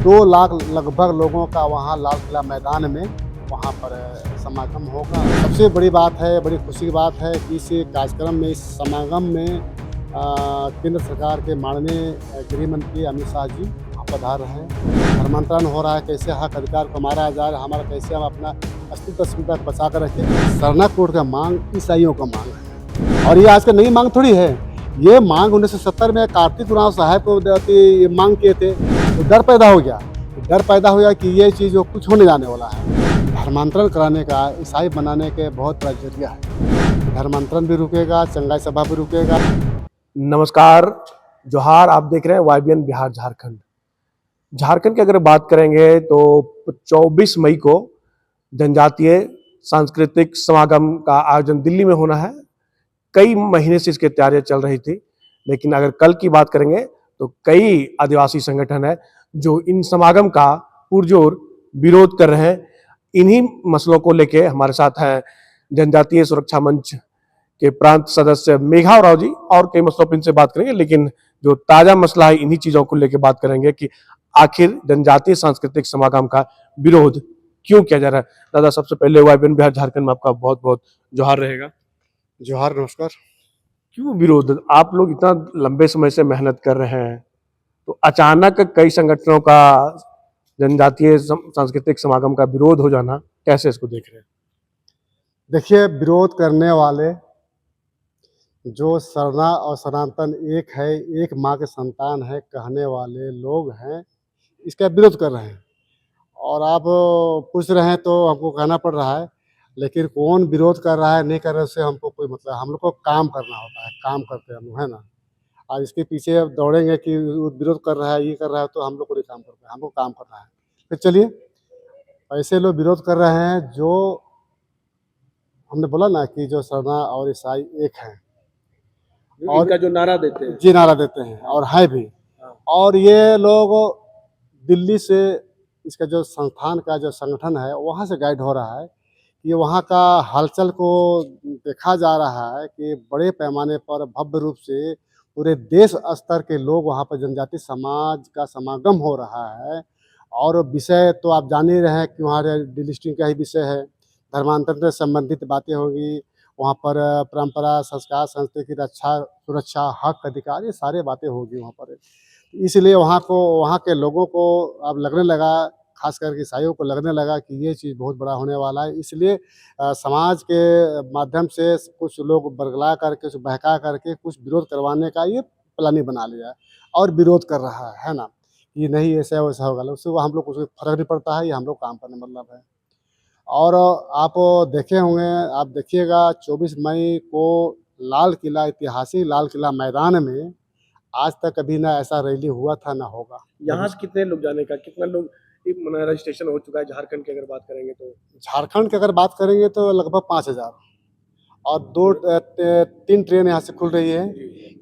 2 लाख लगभग लोगों का वहाँ लाल किला मैदान में वहाँ पर समागम होगा। सबसे बड़ी बात है, बड़ी खुशी की बात है कि इस कार्यक्रम में, इस समागम में केंद्र सरकार के माननीय गृह मंत्री अमित शाह जी वहाँ पधार रहे हैं। धर्मांतरण हो रहा है, कैसे हक अधिकार को मारा जाए, हमारा कैसे हम अपना अस्तित्व अस्मिता को बचा कर रखें। सरना कोड का मांग ईसाइयों का मांग है और ये आज का नई मांग थोड़ी है। ये मांग 1970 में कार्तिक उरांव साहब को ये मांग किए थे, तो डर पैदा हो गया। डर पैदा हो गया कि ये चीज़ जो कुछ होने जाने वाला है। धर्मांतरण कराने का, ईसाई बनाने के बहुत बड़ा जरिया है। धर्मांतरण भी रुकेगा, चंगाई सभा भी रुकेगा। नमस्कार, जोहार। आप देख रहे हैं YBN बिहार झारखंड। झारखंड की अगर बात करेंगे तो 24 मई को जनजातीय सांस्कृतिक समागम का आयोजन दिल्ली में होना है। कई महीने से इसकी तैयारियां चल रही थी, लेकिन अगर कल की बात करेंगे तो कई आदिवासी संगठन है जो इन समागम का पुरजोर विरोध कर रहे हैं। इन्हीं मसलों को लेके हमारे साथ हैं जनजातीय सुरक्षा मंच के प्रांत सदस्य मेघा राव जी, और कई मसलों पर इनसे बात करेंगे। लेकिन जो ताजा मसला है, इन्हीं चीजों को लेकर बात करेंगे कि आखिर जनजातीय सांस्कृतिक समागम का विरोध क्यों किया जा रहा है। दादा, सबसे पहले YBN बिहार झारखंड में आपका बहुत बहुत जोहार रहेगा। जोहार, नमस्कार। क्यों विरोध? आप लोग इतना लंबे समय से मेहनत कर रहे हैं, तो अचानक कई संगठनों का जनजातीय सांस्कृतिक समागम का विरोध हो जाना, कैसे इसको देख रहे हैं? देखिए, विरोध करने वाले जो सरना और सनातन एक है, एक माँ के संतान है कहने वाले लोग हैं, इसका विरोध कर रहे हैं। और आप पूछ रहे हैं तो हमको कहना पड़ रहा है, लेकिन कौन विरोध कर रहा है, नहीं कर रहा है, उससे हमको कोई मतलब। हम लोग को काम करना होता है, काम करते हैं हम लोग, है ना। और इसके पीछे अब दौड़ेंगे कि वो विरोध कर रहा है, ये कर रहा है, तो हम लोग को नहीं काम करते हैं, हमको काम करना है। तो चलिए, ऐसे लोग विरोध कर रहे हैं जो हमने बोला ना कि जो सरना और ईसाई एक हैं, और इनका जो नारा देते हैं, जी नारा देते हैं और है भी। और ये लोग दिल्ली से, इसका जो संस्थान का जो संगठन है वहाँ से गाइड हो रहा है। ये वहाँ का हलचल को देखा जा रहा है कि बड़े पैमाने पर भव्य रूप से पूरे देश स्तर के लोग वहाँ पर जनजाति समाज का समागम हो रहा है। और विषय तो आप जान ही रहे हैं कि वहाँ डिलिस्टिंग का ही विषय है। धर्मांतरण से संबंधित बातें होगी वहाँ पर, परंपरा, संस्कार, संस्कृति की रक्षा, सुरक्षा, हक, अधिकार, ये सारी बातें होगी वहाँ पर। इसलिए वहाँ के लोगों को अब लगने लगा, खास करके ईसाइयों को लगने लगा कि ये चीज़ बहुत बड़ा होने वाला है। इसलिए समाज के माध्यम से कुछ लोग बरगला करके, कुछ बहका करके कुछ विरोध करवाने का ये प्लानिंग बना लिया है और विरोध कर रहा है ना, कि नहीं ऐसा वैसा होगा। उससे हम लोग को कोई फर्क नहीं पड़ता है, ये हम लोग काम करने मतलब है। और आप देखे होंगे, आप देखिएगा 24 मई को लाल किला, ऐतिहासिक लाल किला मैदान में आज तक कभी ना ऐसा रैली हुआ था, ना होगा। यहाँ से कितने लोग जाने का, कितना लोग रजिस्ट्रेशन हो चुका है? झारखंड की अगर बात करेंगे तो झारखंड की अगर बात करेंगे तो लगभग 5000 और 3 ट्रेन यहाँ से खुल रही है।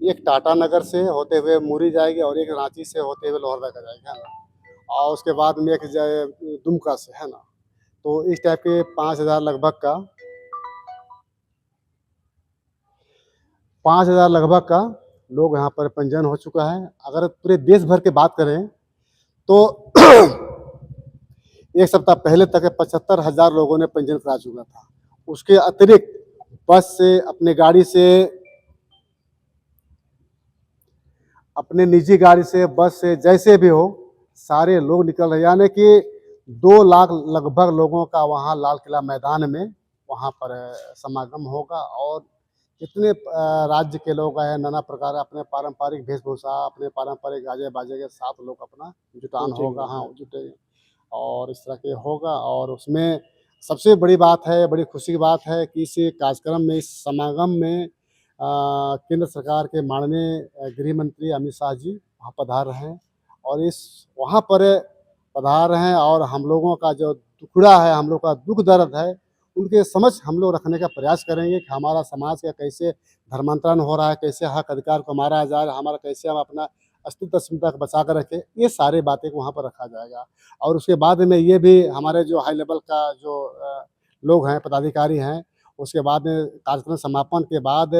एक टाटा नगर से होते हुए मुरी जाएगी और एक रांची से होते हुए लोहरदगा जाएगी, है ना। और उसके बाद में एक जाए दुमका से, है ना। तो इस टाइप के 5000 लगभग का 5000 लगभग का लोग यहाँ पर पंजीयन हो चुका है। अगर पूरे देश भर की बात करें तो एक सप्ताह पहले तक 75,000 लोगों ने पंजीयन करा चुका था। उसके अतिरिक्त बस से, अपने गाड़ी से, अपने निजी गाड़ी से, बस से, जैसे भी हो, सारे लोग निकल रहे। यानी कि 2 लाख लगभग लोगों का वहाँ लाल किला मैदान में वहाँ पर समागम होगा। और जितने राज्य के लोग आए, नाना प्रकार अपने पारंपरिक वेशभूषा, अपने पारंपरिक गाजे बाजे के साथ लोग अपना जुटान होगा, हाँ जुटे, और इस तरह के होगा। और उसमें सबसे बड़ी बात है, बड़ी खुशी की बात है कि इस कार्यक्रम में, इस समागम में केंद्र सरकार के माननीय गृह मंत्री अमित शाह जी वहाँ पधार रहे हैं। और इस वहाँ पर पधार रहे हैं और हम लोगों का जो टुकड़ा है, हम लोग का दुख दर्द है, उनके समझ हम लोग रखने का प्रयास करेंगे कि हमारा समाज का कैसे धर्मांतरण हो रहा है, कैसे हक अधिकार को मारा जा रहा है, हमारा कैसे हम अपना अस्तित्व अस्मिता को बचा कर रखें, ये सारी बातें को वहाँ पर रखा जाएगा। और उसके बाद में ये भी हमारे जो हाई लेवल का जो लोग हैं, पदाधिकारी हैं, उसके बाद में कार्यक्रम समापन के बाद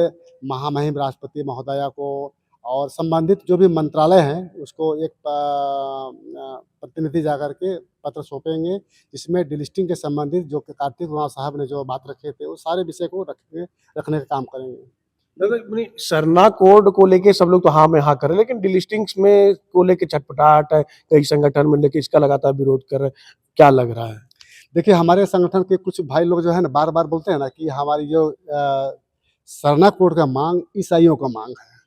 महामहिम राष्ट्रपति महोदया को और संबंधित जो भी मंत्रालय हैं उसको एक प्रतिनिधि जाकर के पत्र सौंपेंगे, जिसमें डिलिस्टिंग के संबंधित जो कि कार्तिक उरांव साहब ने जो बात रखे थे, वो सारे विषय को रखने का काम करेंगे। दादा अपनी सरना कोड को लेके सब लोग तो हाँ में हाँ कर रहे हैं, लेकिन डिलिस्टिंग्स में को लेके छटपटाहट है, कई संगठन में लेके इसका लगातार विरोध कर रहे हैं, क्या लग रहा है? देखिए, हमारे संगठन के कुछ भाई लोग जो है ना, बार-बार बोलते हैं ना कि हमारी जो सरना कोड का माँग ईसाइयों का माँग है।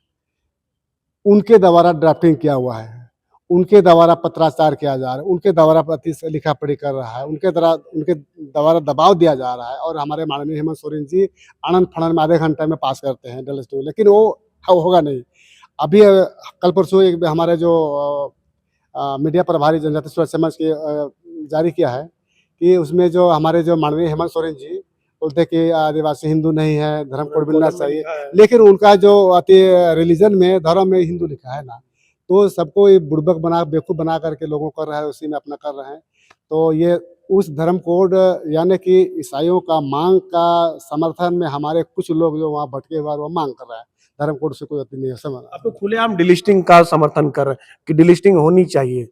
उनके द्वारा ड्राफ्टिंग किया हुआ है, उनके द्वारा पत्राचार किया जा रहा है, उनके द्वारा पति से लिखा-पढ़ी कर रहा है, उनके द्वारा दबाव दिया जा रहा है और हमारे माननीय हेमंत सोरेन जी आनन-फानन में आधे घंटे में पास करते हैं डिलिस्टिंग, लेकिन वो होगा नहीं। अभी कल परसों एक हमारे जो मीडिया प्रभारी जनजातीय सुरक्षा मंच के जारी किया है कि उसमें जो हमारे जो माननीय हेमंत सोरेन जी बोलते हैं कि आदिवासी हिंदू नहीं है, धर्म कोड मिलना चाहिए। लेकिन उनका जो रिलीजन में, धर्म में हिंदू लिखा है ना, तो सबको ये बुड़बक बना, बेवकूफ़ बना करके लोगों कर रहा है, उसी में अपना कर रहे हैं। तो ये उस धर्म कोड यानी कि ईसाइयों का माँग का समर्थन में हमारे कुछ लोग जो वहाँ भटके हुए हैं, वो माँग कर रहा है। धर्म कोड से कोई अति नहीं है, आप तो खुलेआम डिलिस्टिंग का समर्थन कर रहे हैं कि डिलिस्टिंग होनी चाहिए।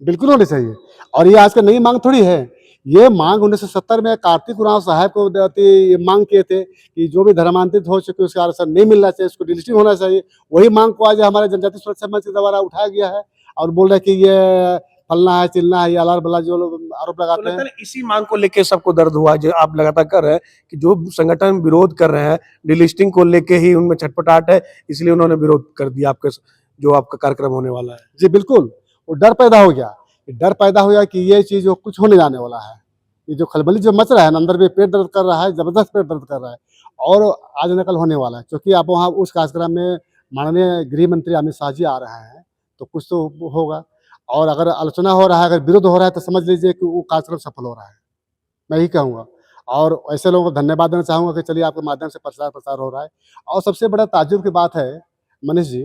बिल्कुल होनी चाहिए और ये आज का नई माँग थोड़ी है। ये माँग 1970 में कार्तिक उरांव साहब को ये माँग किए थे कि जो भी धर्मांतरित हो चुके उसका आरक्षण नहीं मिलना चाहिए, उसको डिलिस्टिंग होना चाहिए। वही माँग को आज हमारे जनजातीय सुरक्षा मंच के द्वारा उठाया गया है और बोल रहे हैं कि ये फलना है, चिलना है, ये अलाल-बलाल जो लोग आरोप तो लगाते लगता हैं। है इसी मांग को लेके सबको दर्द हुआ, जो आप लगातार कर रहे हैं कि जो संगठन विरोध कर रहे हैं डिलिस्टिंग को लेके ही उनमें छटपटाहट है, इसलिए उन्होंने विरोध कर दिया आपके जो आपका कार्यक्रम होने वाला है। जी बिल्कुल, वो डर पैदा हो गया। डर पैदा हो गया कि ये चीज़ कुछ होने जाने वाला है। ये जो खलबली जो मच रहा है ना, अंदर में पेट दर्द कर रहा है, ज़बरदस्त पेट दर्द कर रहा है और आज न कल होने वाला है। क्योंकि आप वहाँ उस कार्यक्रम में माननीय गृह मंत्री अमित शाह जी आ रहे हैं, तो कुछ तो होगा और अगर आलोचना हो रहा है, अगर विरोध हो रहा है, तो समझ लीजिए कि वो कार्यक्रम सफल हो रहा है। मैं यही कहूँगा और ऐसे लोगों को धन्यवाद देना चाहूँगा कि चलिए आपके माध्यम से प्रचार हो रहा है और सबसे बड़ा ताज्जुब की बात है मनीष जी,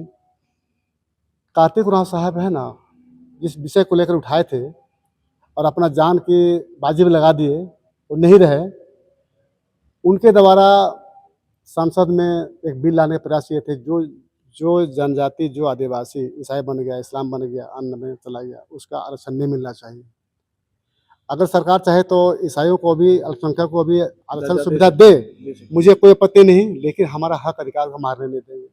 कार्तिक उरांव साहब है ना, जिस विषय को लेकर उठाए थे और अपना जान की बाजी में लगा दिए, वो नहीं रहे। उनके द्वारा संसद में एक बिल लाने का प्रयास किए थे, जो जनजाति, जो आदिवासी ईसाई बन गया, इस्लाम बन गया, अन्य में चला गया, उसका आरक्षण नहीं मिलना चाहिए। अगर सरकार चाहे तो ईसाइयों को भी, अल्पसंख्यक को भी आरक्षण सुविधा दे, मुझे कोई आपत्ति नहीं, लेकिन हमारा हक अधिकार को मारने नहीं देंगे।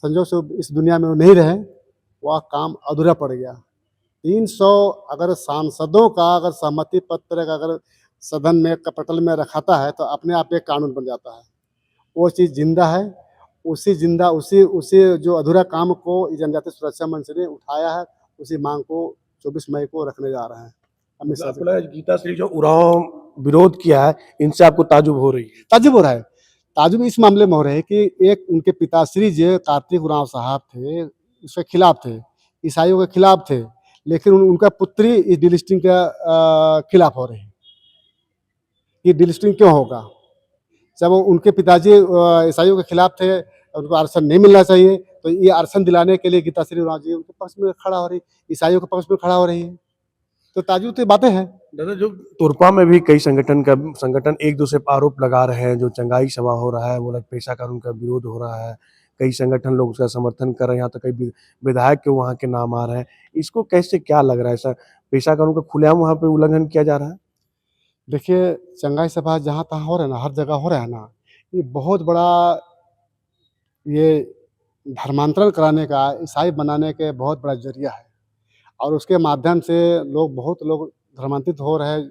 संजोग से इस दुनिया में वो नहीं रहे, वह काम अधूरा पड़ गया। 300 अगर सांसदों का अगर सहमति पत्र अगर सदन में कपटल में रखाता है, तो अपने आप एक कानून बन जाता है। वो चीज़ जिंदा है, उसी जो अधूरा काम को जनजातीय सुरक्षा मंच ने उठाया है, उसी मांग को 24 मई को रखने जा रहे हैं। अमित शाह आपको लगा गीता श्री जो उरांव विरोध किया है, इनसे आपको ताजुब हो रही है? ताजुब हो रहा है। ताजुब इस मामले में हो रहा है कि एक उनके पिताश्री जो कार्तिक उरांव साहब थे, उसके खिलाफ थे, ईसाइयों के खिलाफ थे, लेकिन उनका पुत्री इस डिलिस्टिंग के खिलाफ हो रही है। ये डिलिस्टिंग क्यों होगा? जब उनके पिताजी ईसाइयों के खिलाफ थे, उनको आरक्षण नहीं मिलना चाहिए, तो ये आरक्षण दिलाने के लिए गीताश्री उरांव जी उनके पक्ष में खड़ा हो रही, ईसाइयों के पक्ष में खड़ा हो रही है। तो ताजुब की बातें हैं। दादा जो तुरपा में भी कई संगठन एक दूसरे पर आरोप लगा रहे हैं, जो चंगाई सभा हो रहा है, वो लोग पेशा कानून का विरोध हो रहा है, कई संगठन लोग उसका समर्थन कर रहे हैं, यहाँ तो कई विधायक के वहाँ के नाम आ रहे हैं। इसको कैसे क्या लग रहा है, ऐसा पेशा कानून का खुलेआम वहाँ पे उल्लंघन किया जा रहा है? देखिए, चंगाई सभा जहाँ-तहाँ हो रहा है ना, हर जगह हो रहा है ना, ये बहुत बड़ा ये धर्मांतरण कराने का, ईसाई बनाने के बहुत बड़ा ज़रिया है और उसके माध्यम से बहुत लोग धर्मांतरित हो रहे हैं।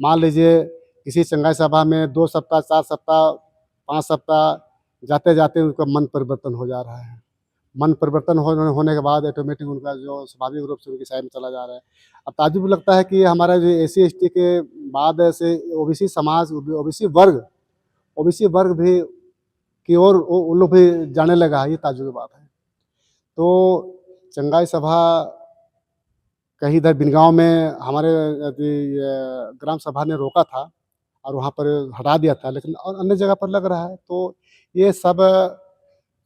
मान लीजिए किसी चंगाई सभा में 2 सप्ताह, 4 सप्ताह, 5 सप्ताह जाते-जाते उनका मन परिवर्तन हो जा रहा है। मन परिवर्तन होने के बाद ऑटोमेटिक उनका जो स्वाभाविक रूप से उनकी ईसाई में चला जा रहा है। अब ताज्जुब लगता है कि हमारा जो एससी-एसटी के बाद से ओबीसी समाज, ओबीसी वर्ग भी की ओर वो लोग भी जाने लगा है, ये ताज्जुब की बात है। तो चंगाई सभा कहीं इधर बिनगाँव में हमारे ग्राम सभा ने रोका था और वहाँ पर हटा दिया था, लेकिन और अन्य जगह पर लग रहा है। तो ये सब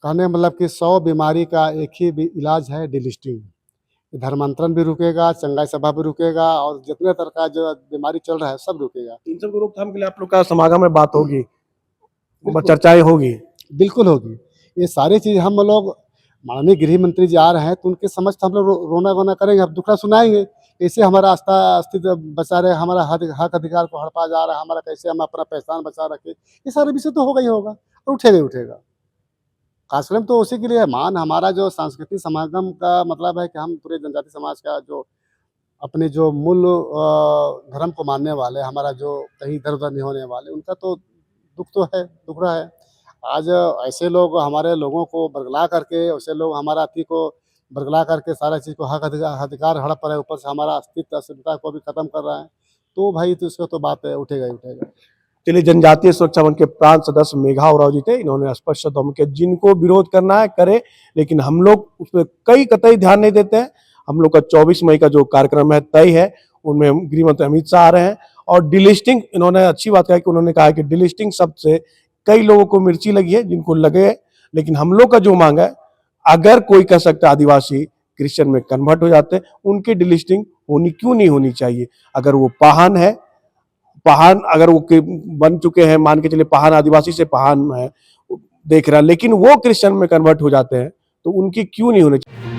कहने का मतलब कि 100 बीमारी का एक ही इलाज है, डिलिस्टिंग। धर्मांतरण भी रुकेगा, चंगाई सभा भी रुकेगा और जितने तरह का जो बीमारी चल रहा है, सब रुकेगा। इन सब को रोकथाम के लिए आप लोग का समागम में बात होगी, बिल्कुल। चर्चाएं होगी? बिल्कुल होगी। ये सारी चीज़ हम लोग, माननीय गृह मंत्री जी आ रहे हैं, तो उनके समक्ष हम लोग रोना-गोना करेंगे, हम दुखड़ा सुनाएँगे कैसे हमारा अस्तित्व बचा रहे, हमारा हक अधिकार को हड़पा जा रहा है, हमारा कैसे हम अपना पहचान बचा रखें, ये सारे विषय तो होगा ही होगा और उठेगा ही उठेगा। कार्यक्रम तो उसी के लिए है, हमारा जो सांस्कृतिक समागम का मतलब है कि हम पूरे जनजाति समाज का जो अपने जो मूल धर्म को मानने वाले, हमारा जो कहीं इधर-उधर नहीं होने वाले, उनका तो दुःख तो है, दुःख रहा है। आज ऐसे लोग हमारे लोगों को बरगला करके, ऐसे लोग हमारा अति को बरगला करके सारा चीज़ को हक अधिकार हड़प रहे हैं, ऊपर से हमारा अस्तित्व, अस्मिता को भी खत्म कर रहा है। तो भाई तो इसका तो बात है, उठेगा ही उठेगा। चलिए, जनजातीय सुरक्षा मंच के प्रांत सदस्य मेघा उरांव जी थे। इन्होंने स्पष्ट शब्दों में किया, जिनको विरोध करना है करे, लेकिन हम लोग उस पर कई कतई ध्यान नहीं देते हैं। हम लोग का 24 मई का जो कार्यक्रम है तय है, उनमें गृह मंत्री अमित शाह आ रहे हैं। और डिलिस्टिंग, इन्होंने अच्छी बात कहा कि उन्होंने कहा कि डिलिस्टिंग शब्द से कई लोगों को मिर्ची लगी है, जिनको लगे, लेकिन हम लोग का जो मांग है, अगर कोई कह सकता है आदिवासी क्रिश्चियन में कन्वर्ट हो जाते, उनकी डिलिस्टिंग होनी क्यों नहीं होनी चाहिए। अगर वो पाहन है, पहान अगर वो बन चुके हैं, मान के चलिए पहान आदिवासी से पहान है देख रहा, लेकिन वो क्रिश्चियन में कन्वर्ट हो जाते हैं, तो उनकी क्यों नहीं होनी चाहिए।